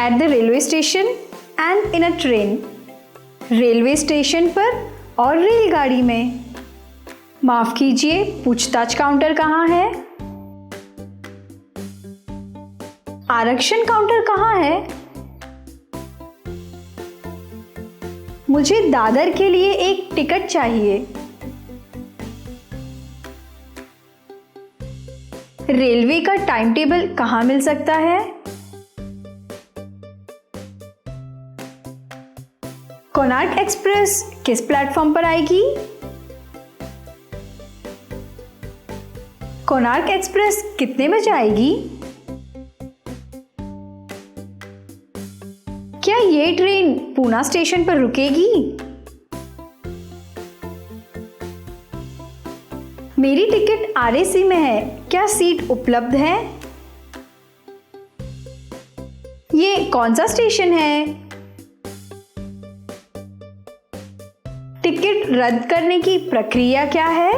At the railway station and in a train. Railway station पर और रेलगाड़ी में। माफ कीजिए, पूछताछ काउंटर कहाँ है? आरक्षण काउंटर कहाँ है? मुझे दादर के लिए एक टिकट चाहिए। रेलवे का टाइम टेबल कहाँ मिल सकता है? कोणार्क एक्सप्रेस किस प्लेटफॉर्म पर आएगी? कोणार्क एक्सप्रेस कितने बजे आएगी? क्या ये ट्रेन पूना स्टेशन पर रुकेगी? मेरी टिकट आरएसी में है, क्या सीट उपलब्ध है? ये कौन सा स्टेशन है? टिकट रद्द करने की प्रक्रिया क्या है?